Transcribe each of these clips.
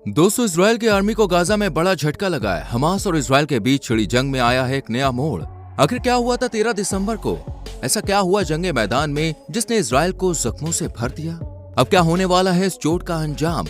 दोस्तों, इजराइल की आर्मी को गाजा में बड़ा झटका लगा है। हमास और इजराइल के बीच छिड़ी जंग में आया है एक नया मोड़। आखिर क्या हुआ था 13 दिसंबर को? ऐसा क्या हुआ जंगे मैदान में जिसने इजराइल को जख्मों से भर दिया? अब क्या होने वाला है इस चोट का अंजाम?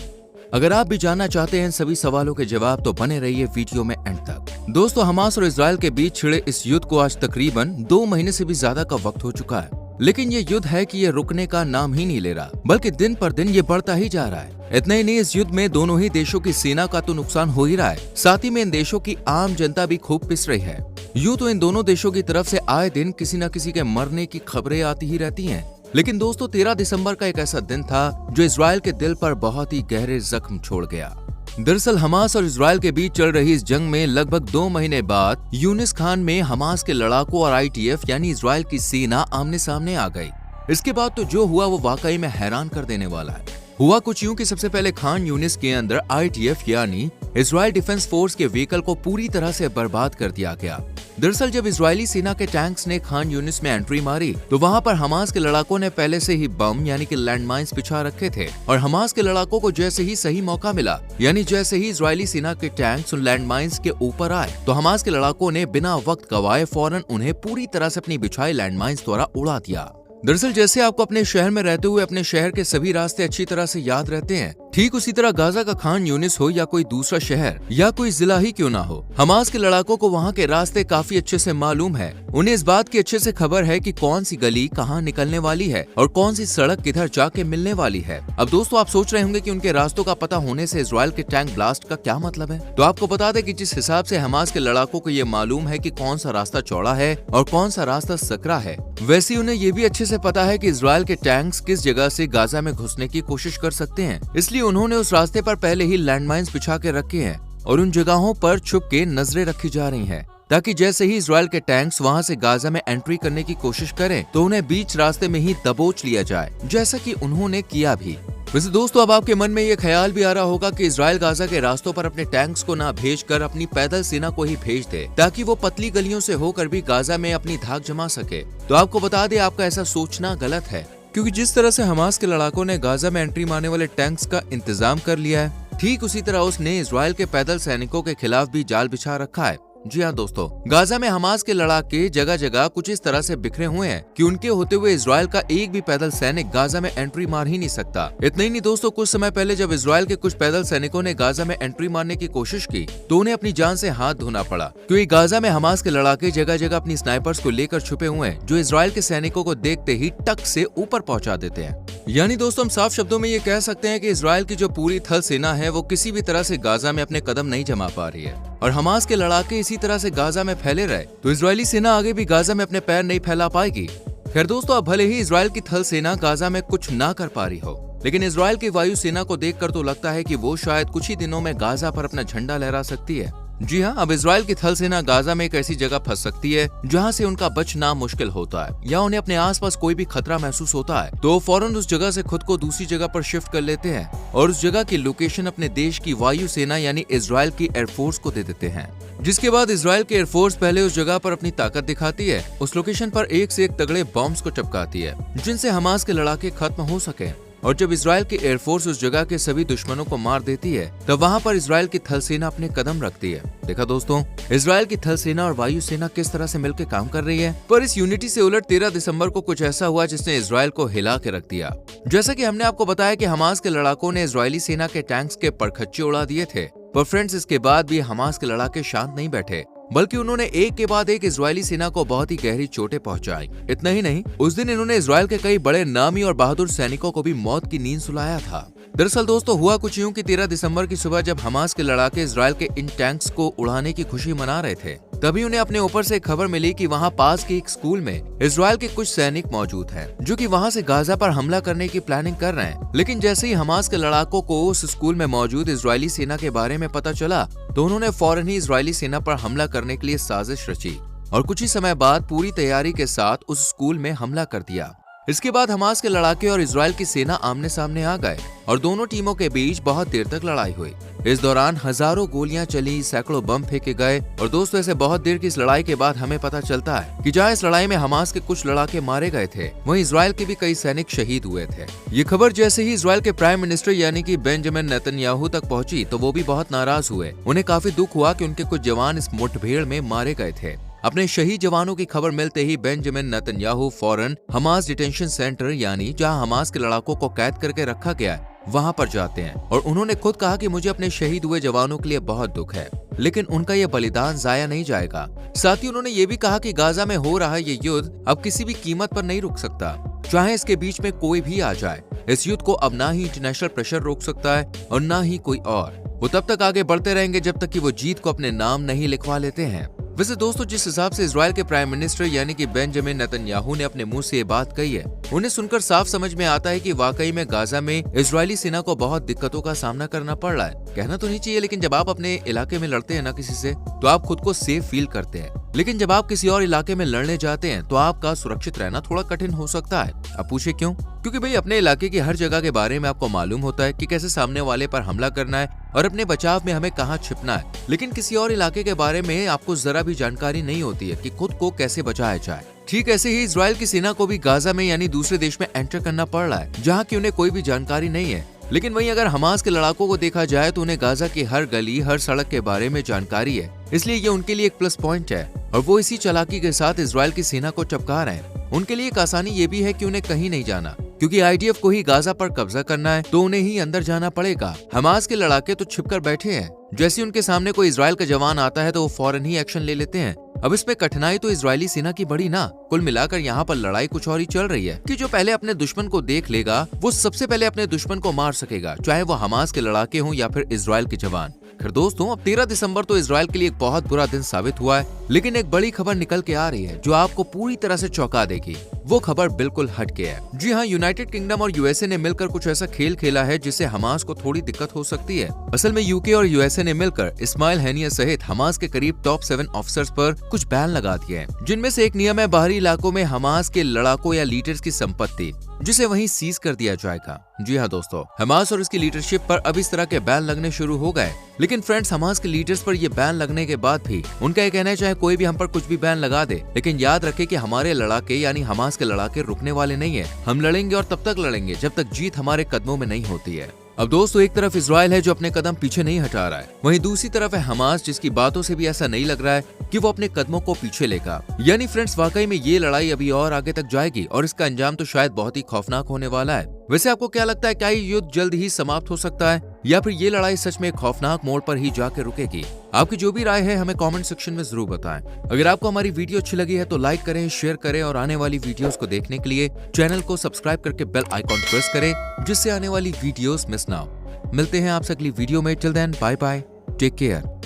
अगर आप भी जानना चाहते हैं सभी सवालों के जवाब तो बने रहिए वीडियो में एंड तक। दोस्तों, हमास और इजराइल के बीच छिड़े इस युद्ध को आज तकरीबन 2 महीने से भी ज्यादा का वक्त हो चुका है, लेकिन ये युद्ध है कि ये रुकने का नाम ही नहीं ले रहा, बल्कि दिन पर दिन ये बढ़ता ही जा रहा है। इतना ही नहीं, इस युद्ध में दोनों ही देशों की सेना का तो नुकसान हो ही रहा है, साथ ही में इन देशों की आम जनता भी खूब पिस रही है। यूं तो इन दोनों देशों की तरफ से आए दिन किसी न किसी के मरने की खबरें आती ही रहती हैं, लेकिन दोस्तों 13 दिसंबर का एक ऐसा दिन था जो इजराइल के दिल पर बहुत ही गहरे जख्म छोड़ गया। दरअसल हमास और इजराइल के बीच चल रही इस जंग में लगभग 2 महीने बाद यूनिस खान में हमास के लड़ाकों और आईटीएफ यानी इजराइल की सेना आमने सामने आ गई। इसके बाद तो जो हुआ वो वाकई में हैरान कर देने वाला है। हुआ कुछ यूं कि सबसे पहले खान यूनिस के अंदर आईटीएफ यानी इजराइल डिफेंस फोर्स के व्हीकल को पूरी तरह से बर्बाद कर दिया गया। दरअसल जब इजरायली सेना के टैंक्स ने खान यूनिस में एंट्री मारी तो वहां पर हमास के लड़ाकों ने पहले से ही बम यानी कि लैंडमाइंस बिछा रखे थे, और हमास के लड़ाकों को जैसे ही सही मौका मिला यानी जैसे ही इजरायली सेना के टैंक्स उन लैंडमाइंस के ऊपर आए तो हमास के लड़ाकों ने बिना वक्त गवाए फौरन उन्हें पूरी तरह से अपनी बिछाई लैंडमाइंस द्वारा उड़ा दिया। दरअसल जैसे आपको अपने शहर में रहते हुए अपने शहर के सभी रास्ते अच्छी तरह से याद रहते हैं, ठीक उसी तरह गाजा का खान यूनिस हो या कोई दूसरा शहर या कोई जिला ही क्यों ना हो, हमास के लड़ाकों को वहाँ के रास्ते काफी अच्छे से मालूम है। उन्हें इस बात की अच्छे से खबर है कि कौन सी गली कहाँ निकलने वाली है और कौन सी सड़क किधर जाके मिलने वाली है। अब दोस्तों आप सोच रहे होंगे कि उनके रास्तों का पता होने से इजराइल के टैंक ब्लास्ट का क्या मतलब है, तो आपको बता दें कि जिस हिसाब से हमास के लड़ाकों को ये मालूम है कि कौन सा रास्ता चौड़ा है और कौन सा रास्ता सकरा है, वैसे ही उन्हें ये भी अच्छे से पता है कि इजराइल के टैंक्स किस जगह से गाजा में घुसने की कोशिश कर सकते हैं। इसलिए उन्होंने उस रास्ते पर पहले ही लैंडमाइंस बिछा के रखे हैं और उन जगहों पर छुप के नजरें रखी जा रही हैं, ताकि जैसे ही इजराइल के टैंक्स वहां से गाजा में एंट्री करने की कोशिश करें तो उन्हें बीच रास्ते में ही दबोच लिया जाए, जैसा कि उन्होंने किया भी। वैसे दोस्तों अब आपके मन में ये ख्याल भी आ रहा होगा कि इजराइल गाजा के रास्तों पर अपने टैंक्स को ना भेजकर अपनी पैदल सेना को ही भेज दे, ताकि वो पतली गलियों से होकर भी गाजा में अपनी धाक जमा सके। तो आपको बता दें आपका ऐसा सोचना गलत है, क्योंकि जिस तरह से हमास के लड़ाकों ने गाजा में एंट्री मारने वाले टैंक्स का इंतजाम कर लिया है, ठीक उसी तरह उसने इजराइल के पैदल सैनिकों के खिलाफ भी जाल बिछा रखा है। जी हाँ दोस्तों, गाजा में हमास के लड़ाके जगह जगह कुछ इस तरह से बिखरे हुए हैं कि उनके होते हुए इजराइल का एक भी पैदल सैनिक गाजा में एंट्री मार ही नहीं सकता। इतना ही नहीं दोस्तों, कुछ समय पहले जब इजराइल के कुछ पैदल सैनिकों ने गाजा में एंट्री मारने की कोशिश की तो उन्हें अपनी जान से हाथ धोना पड़ा, क्योंकि गाजा में हमास के लड़ाके जगह जगह अपनी स्नाइपर्स को लेकर छुपे हुए हैं, जो इजराइल के सैनिकों को देखते ही टक से ऊपर पहुंचा देते हैं। यानी दोस्तों हम साफ शब्दों में ये कह सकते हैं कि इजराइल की जो पूरी थल सेना है वो किसी भी तरह से गाजा में अपने कदम नहीं जमा पा रही है, और हमास के लड़ाके इसी तरह से गाजा में फैले रहे तो इजरायली सेना आगे भी गाजा में अपने पैर नहीं फैला पाएगी। खैर दोस्तों, अब भले ही इजराइल की थल सेना गाजा में कुछ ना कर पा रही हो, लेकिन इजराइल की वायु सेना को देखकर तो लगता है कि वो शायद कुछ ही दिनों में गाजा पर अपना झंडा लहरा सकती है। जी हाँ, अब इजराइल की थल सेना गाजा में एक ऐसी जगह फंस सकती है जहाँ से उनका बचना मुश्किल होता है, या उन्हें अपने आसपास कोई भी खतरा महसूस होता है तो फौरन उस जगह से खुद को दूसरी जगह पर शिफ्ट कर लेते हैं और उस जगह की लोकेशन अपने देश की वायु सेना यानी इजराइल की एयरफोर्स को दे देते हैं। जिसके बाद इजराइल की एयरफोर्स पहले उस जगह पर अपनी ताकत दिखाती है, उस लोकेशन पर एक से एक तगड़े बॉम्ब्स को टपकाती है जिनसे हमास के लड़ाके खत्म हो सके, और जब इजराइल की एयरफोर्स उस जगह के सभी दुश्मनों को मार देती है तब वहाँ पर इजराइल की थल सेना अपने कदम रखती है। देखा दोस्तों, इजराइल की थल सेना और वायु सेना किस तरह से मिलकर काम कर रही है। पर इस यूनिटी से उलट 13 दिसंबर को कुछ ऐसा हुआ जिसने इजराइल को हिला के रख दिया। जैसा कि हमने आपको बताया कि हमास के लड़ाकों ने इजरायली सेना के टैंक्स के परखच्चे उड़ा दिए थे, पर फ्रेंड्स इसके बाद भी हमास के लड़ाके शांत नहीं बैठे, बल्कि उन्होंने एक के बाद एक इजरायली सेना को बहुत ही गहरी चोटें पहुंचाई। इतना ही नहीं, उस दिन इन्होंने इजराइल के कई बड़े नामी और बहादुर सैनिकों को भी मौत की नींद सुलाया था। दरअसल दोस्तों हुआ कुछ यूं कि 13 दिसंबर की सुबह जब हमास के लड़ाके इजराइल के इन टैंक्स को उड़ाने की खुशी मना रहे थे, तभी उन्हें अपने ऊपर से खबर मिली कि वहाँ पास के एक स्कूल में इजराइल के कुछ सैनिक मौजूद हैं, जो कि वहाँ से गाजा पर हमला करने की प्लानिंग कर रहे हैं। लेकिन जैसे ही हमास के लड़ाकों को उस स्कूल में मौजूद इजरायली सेना के बारे में पता चला तो उन्होंने फौरन ही इजरायली सेना पर हमला करने के लिए साजिश रची और कुछ ही समय बाद पूरी तैयारी के साथ उस स्कूल में हमला कर दिया। इसके बाद हमास के लड़ाके और इजराइल की सेना आमने सामने आ गए और दोनों टीमों के बीच बहुत देर तक लड़ाई हुई। इस दौरान हजारों गोलियां चली, सैकड़ों बम फेंके गए और दोस्तों ऐसे बहुत देर की इस लड़ाई के बाद हमें पता चलता है कि जहां इस लड़ाई में हमास के कुछ लड़ाके मारे गए थे, वहीं इजराइल के भी कई सैनिक शहीद हुए थे। ये खबर जैसे ही इजराइल के प्राइम मिनिस्टर यानी कि बेंजामिन नेतन्याहू तक पहुंची तो वो भी बहुत नाराज हुए। उन्हें काफी दुख हुआ कि उनके कुछ जवान इस मुठभेड़ में मारे गए थे। अपने शहीद जवानों की खबर मिलते ही बेंजामिन नेतन्याहू फौरन हमास डिटेंशन सेंटर यानी जहां हमास के लड़ाकों को कैद करके रखा गया है वहां पर जाते हैं और उन्होंने खुद कहा कि मुझे अपने शहीद हुए जवानों के लिए बहुत दुख है, लेकिन उनका ये बलिदान जाया नहीं जाएगा। साथ ही उन्होंने ये भी कहा कि गाजा में हो रहा ये युद्ध अब किसी भी कीमत पर नहीं रुक सकता, चाहे इसके बीच में कोई भी आ जाए। इस युद्ध को अब ना ही इंटरनेशनल प्रेशर रोक सकता है और ना ही कोई और। वो तब तक आगे बढ़ते रहेंगे जब तक कि वो जीत को अपने नाम नहीं लिखवा लेते हैं। वैसे दोस्तों, जिस हिसाब से इजराइल के प्राइम मिनिस्टर यानी कि बेंजामिन नेतन्याहू ने अपने मुंह से ये बात कही है, उन्हें सुनकर साफ समझ में आता है कि वाकई में गाजा में इजरायली सेना को बहुत दिक्कतों का सामना करना पड़ रहा है। कहना तो नहीं चाहिए, लेकिन जब आप अपने इलाके में लड़ते हैं ना किसी से, तो आप खुद को सेफ फील करते हैं, लेकिन जब आप किसी और इलाके में लड़ने जाते हैं तो आपका सुरक्षित रहना थोड़ा कठिन हो सकता है। अब पूछे क्यों? क्योंकि भाई अपने इलाके की हर जगह के बारे में आपको मालूम होता है कि कैसे सामने वाले पर हमला करना है और अपने बचाव में हमें कहाँ छिपना है, लेकिन किसी और इलाके के बारे में आपको जरा भी जानकारी नहीं होती है कि खुद को कैसे बचाया जाए। ठीक ऐसे ही इजराइल की सेना को भी गाजा में यानी दूसरे देश में एंटर करना पड़ रहा है जहाँ की उन्हें कोई भी जानकारी नहीं है। लेकिन वहीं अगर हमास के लड़ाकों को देखा जाए तो उन्हें गाजा की हर गली हर सड़क के बारे में जानकारी है, इसलिए ये उनके लिए एक प्लस पॉइंट है और वो इसी चालाकी के साथ इजराइल की सेना को चपका रहे हैं। उनके लिए एक आसानी ये भी है कि उन्हें कहीं नहीं जाना, क्योंकि आईडीएफ को ही गाजा पर कब्जा करना है तो उन्हें ही अंदर जाना पड़ेगा। हमास के लड़ाके तो छिपकर बैठे हैं, जैसे उनके सामने कोई इजराइल का जवान आता है तो वो फौरन ही एक्शन ले लेते हैं। अब इसमें कठिनाई तो इजरायली सेना की बड़ी ना, कुल मिलाकर यहाँ पर लड़ाई कुछ और ही चल रही है कि जो पहले अपने दुश्मन को देख लेगा वो सबसे पहले अपने दुश्मन को मार सकेगा, चाहे वो हमास के लड़ाके हों या फिर इजराइल के जवान। खैर दोस्तों, अब 13 दिसंबर तो इजराइल के लिए एक बहुत बुरा दिन साबित हुआ है, लेकिन एक बड़ी खबर निकल के आ रही है जो आपको पूरी तरह से चौंका देगी। वो खबर बिल्कुल हटके है। जी हाँ, यूनाइटेड किंगडम और यूएसए ने मिलकर कुछ ऐसा खेल खेला है जिससे हमास को थोड़ी दिक्कत हो सकती है। असल में यूके और यूएसए ने मिलकर इस्माइल हैनिया सहित हमास के करीब टॉप 7 ऑफिसर्स पर कुछ बैन लगा दिए हैं, जिनमें से एक नियम है बाहरी इलाकों में हमास के लड़ाकों या लीडर्स की संपत्ति, जिसे वहीं सीज कर दिया जाएगा। जी हाँ दोस्तों, हमास और इसकी लीडरशिप पर अब इस तरह के बैन लगने शुरू हो गए। लेकिन फ्रेंड्स, हमास के लीडर्स पर ये बैन लगने के बाद भी उनका ये कहना है चाहे कोई भी हम पर कुछ भी बैन लगा दे, लेकिन याद रखे कि हमारे लड़ाके यानी हमास के लड़ाके रुकने वाले नहीं है। हम लड़ेंगे और तब तक लड़ेंगे जब तक जीत हमारे कदमों में नहीं होती है। अब दोस्तों, एक तरफ इजराइल है जो अपने कदम पीछे नहीं हटा रहा है, वहीं दूसरी तरफ है हमास जिसकी बातों से भी ऐसा नहीं लग रहा है कि वो अपने कदमों को पीछे लेगा। यानी फ्रेंड्स, वाकई में ये लड़ाई अभी और आगे तक जाएगी और इसका अंजाम तो शायद बहुत ही खौफनाक होने वाला है। वैसे आपको क्या लगता है, क्या ये युद्ध जल्द ही समाप्त हो सकता है या फिर ये लड़ाई सच में खौफनाक मोड़ पर ही जाकर रुकेगी? आपकी जो भी राय है हमें कमेंट सेक्शन में जरूर बताएं। अगर आपको हमारी वीडियो अच्छी लगी है तो लाइक करें, शेयर करें और आने वाली वीडियोस को देखने के लिए चैनल को सब्सक्राइब करके बेल आइकॉन प्रेस करें, जिससे आने वाली वीडियोस मिस ना हो। मिलते हैं आपसे अगली वीडियो में। Till then, bye bye, take care.